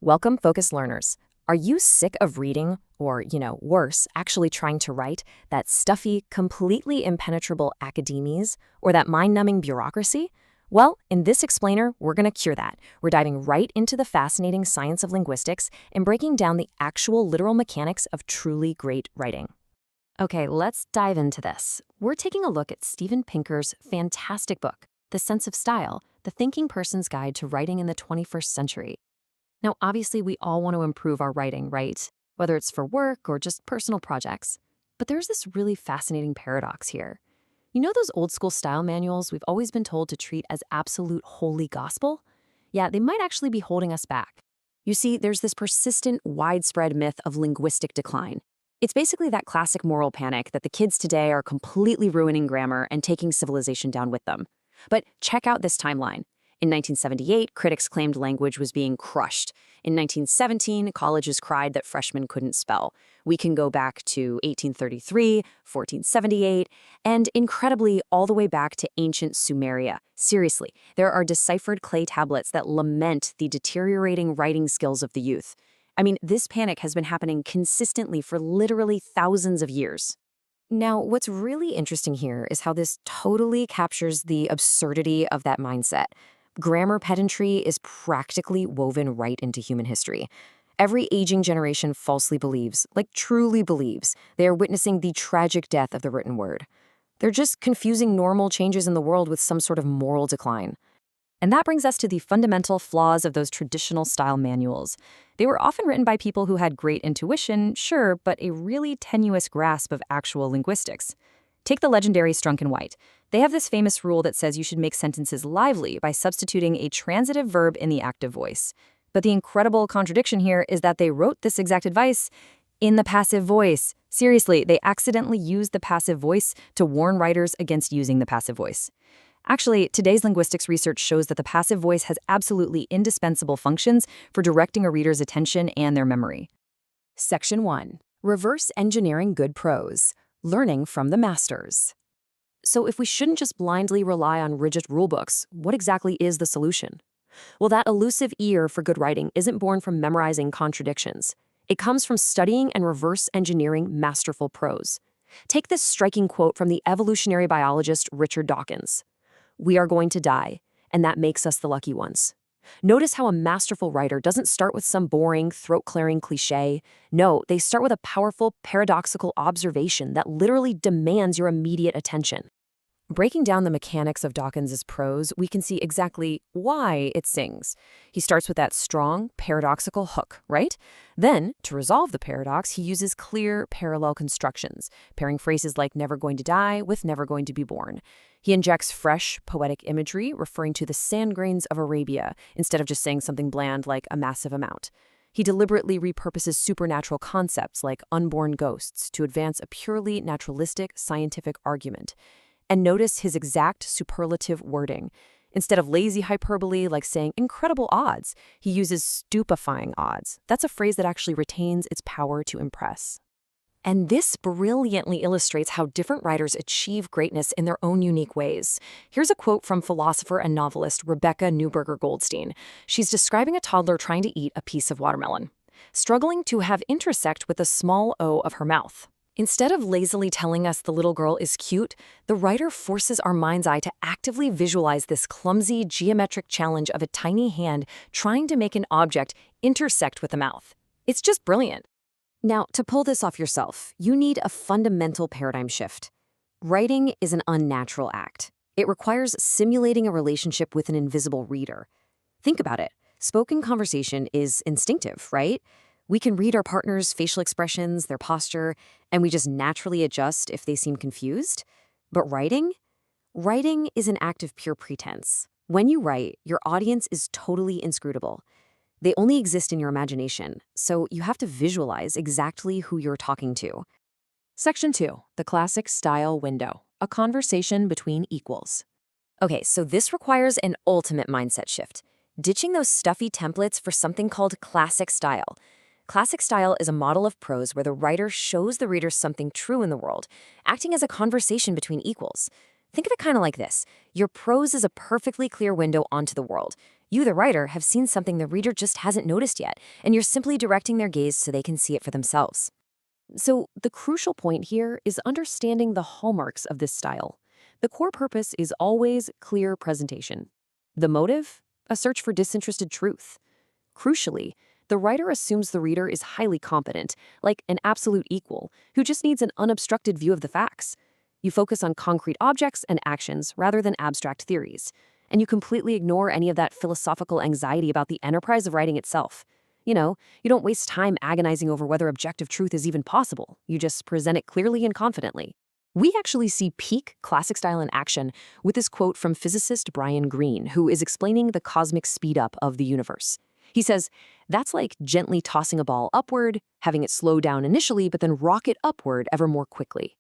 Welcome, focused learners. Are you sick of reading, or, worse, actually trying to write that stuffy, completely impenetrable academese, or that mind-numbing bureaucracy? Well, in this explainer, we're going to cure that. We're diving right into the fascinating science of linguistics and breaking down the actual literal mechanics of truly great writing. Okay, let's dive into this. We're taking a look at Steven Pinker's fantastic book, The Sense of Style, The Thinking Person's Guide to Writing in the 21st Century. Now, obviously, we all want to improve our writing, right? Whether it's for work or just personal projects. But there's this really fascinating paradox here. You know those old school style manuals we've always been told to treat as absolute holy gospel? Yeah, they might actually be holding us back. You see, there's this persistent, widespread myth of linguistic decline. It's basically that classic moral panic that the kids today are completely ruining grammar and taking civilization down with them. But check out this timeline. In 1978, critics claimed language was being crushed. In 1917, colleges cried that freshmen couldn't spell. We can go back to 1833, 1478, and incredibly, all the way back to ancient Sumeria. Seriously, there are deciphered clay tablets that lament the deteriorating writing skills of the youth. I mean, this panic has been happening consistently for literally thousands of years. Now, what's really interesting here is how this totally captures the absurdity of that mindset. Grammar pedantry is practically woven right into human history. Every aging generation falsely believes, like truly believes, they are witnessing the tragic death of the written word. They're just confusing normal changes in the world with some sort of moral decline. And that brings us to the fundamental flaws of those traditional style manuals. They were often written by people who had great intuition, sure, but a really tenuous grasp of actual linguistics. Take the legendary Strunk and White. They have this famous rule that says you should make sentences lively by substituting a transitive verb in the active voice. But the incredible contradiction here is that they wrote this exact advice in the passive voice. Seriously, they accidentally used the passive voice to warn writers against using the passive voice. Actually, today's linguistics research shows that the passive voice has absolutely indispensable functions for directing a reader's attention and their memory. Section 1. Reverse engineering good prose. Learning from the masters. So if we shouldn't just blindly rely on rigid rulebooks, what exactly is the solution? Well, that elusive ear for good writing isn't born from memorizing contradictions. It comes from studying and reverse engineering masterful prose. Take this striking quote from the evolutionary biologist Richard Dawkins. "We are going to die, and that makes us the lucky ones." Notice how a masterful writer doesn't start with some boring, throat-clearing cliché. No, they start with a powerful, paradoxical observation that literally demands your immediate attention. Breaking down the mechanics of Dawkins's prose, we can see exactly why it sings. He starts with that strong, paradoxical hook, right? Then, to resolve the paradox, he uses clear, parallel constructions, pairing phrases like never going to die with never going to be born. He injects fresh, poetic imagery, referring to the sand grains of Arabia, instead of just saying something bland like a massive amount. He deliberately repurposes supernatural concepts like unborn ghosts to advance a purely naturalistic, scientific argument. And notice his exact superlative wording. Instead of lazy hyperbole like saying incredible odds, he uses stupefying odds. That's a phrase that actually retains its power to impress. And this brilliantly illustrates how different writers achieve greatness in their own unique ways. Here's a quote from philosopher and novelist Rebecca Neuberger Goldstein. She's describing a toddler trying to eat a piece of watermelon, struggling to have intersect with the small O of her mouth. Instead of lazily telling us the little girl is cute, the writer forces our mind's eye to actively visualize this clumsy geometric challenge of a tiny hand trying to make an object intersect with the mouth. It's just brilliant. Now, to pull this off yourself, you need a fundamental paradigm shift. Writing is an unnatural act. It requires simulating a relationship with an invisible reader. Think about it. Spoken conversation is instinctive, right? We can read our partner's facial expressions, their posture, and we just naturally adjust if they seem confused. But writing? Writing is an act of pure pretense. When you write, your audience is totally inscrutable. They only exist in your imagination, so you have to visualize exactly who you're talking to. Section 2. The classic style window. A conversation between equals. Okay, so this requires an ultimate mindset shift. Ditching those stuffy templates for something called classic style. Classic style is a model of prose where the writer shows the reader something true in the world, acting as a conversation between equals. Think of it kind of like this. Your prose is a perfectly clear window onto the world. You, the writer, have seen something the reader just hasn't noticed yet, and you're simply directing their gaze so they can see it for themselves. So, the crucial point here is understanding the hallmarks of this style. The core purpose is always clear presentation. The motive? A search for disinterested truth. Crucially, the writer assumes the reader is highly competent, like an absolute equal, who just needs an unobstructed view of the facts. You focus on concrete objects and actions rather than abstract theories. And you completely ignore any of that philosophical anxiety about the enterprise of writing itself. You don't waste time agonizing over whether objective truth is even possible. You just present it clearly and confidently. We actually see peak classic style in action with this quote from physicist Brian Greene, who is explaining the cosmic speed-up of the universe. He says, that's like gently tossing a ball upward, having it slow down initially, but then rocket upward ever more quickly.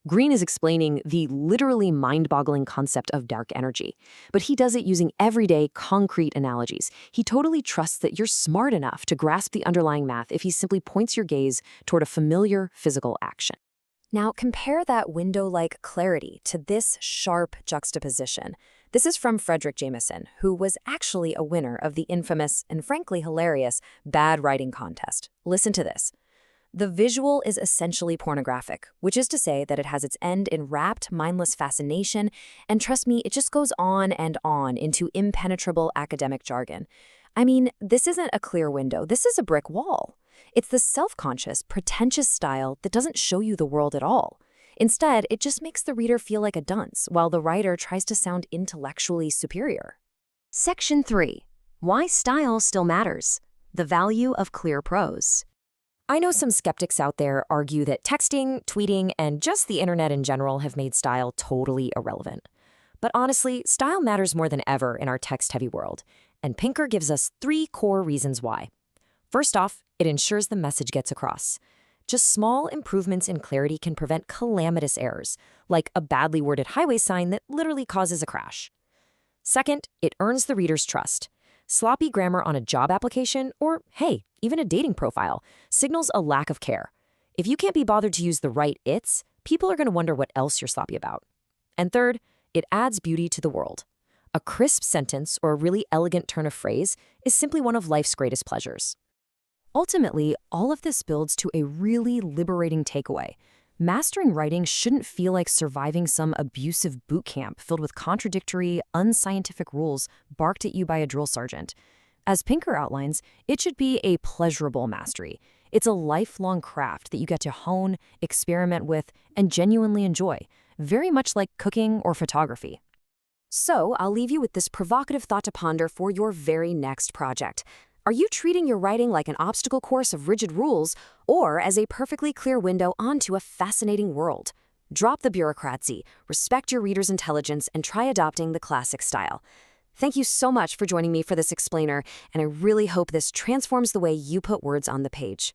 Greene is explaining the literally mind-boggling concept of dark energy, but he does it using everyday, concrete analogies. He totally trusts that you're smart enough to grasp the underlying math if he simply points your gaze toward a familiar physical action. Now, compare that window-like clarity to this sharp juxtaposition. This is from Frederick Jameson, who was actually a winner of the infamous and frankly hilarious bad writing contest. Listen to this. The visual is essentially pornographic, which is to say that it has its end in rapt, mindless fascination, and trust me, it just goes on and on into impenetrable academic jargon. I mean, this isn't a clear window, this is a brick wall. It's the self-conscious, pretentious style that doesn't show you the world at all. Instead, it just makes the reader feel like a dunce, while the writer tries to sound intellectually superior. Section 3. Why style still matters. The value of clear prose. I know some skeptics out there argue that texting, tweeting, and just the internet in general have made style totally irrelevant. But honestly, style matters more than ever in our text-heavy world, and Pinker gives us 3 core reasons why. First off, it ensures the message gets across. Just small improvements in clarity can prevent calamitous errors, like a badly worded highway sign that literally causes a crash. Second, it earns the reader's trust. Sloppy grammar on a job application, or hey, even a dating profile, signals a lack of care. If you can't be bothered to use the right its, people are going to wonder what else you're sloppy about. And third, it adds beauty to the world. A crisp sentence or a really elegant turn of phrase is simply one of life's greatest pleasures. Ultimately, all of this builds to a really liberating takeaway. Mastering writing shouldn't feel like surviving some abusive boot camp filled with contradictory, unscientific rules barked at you by a drill sergeant. As Pinker outlines, it should be a pleasurable mastery. It's a lifelong craft that you get to hone, experiment with, and genuinely enjoy, very much like cooking or photography. So, I'll leave you with this provocative thought to ponder for your very next project. Are you treating your writing like an obstacle course of rigid rules, or as a perfectly clear window onto a fascinating world? Drop the bureaucracy, respect your reader's intelligence, and try adopting the classic style. Thank you so much for joining me for this explainer, and I really hope this transforms the way you put words on the page.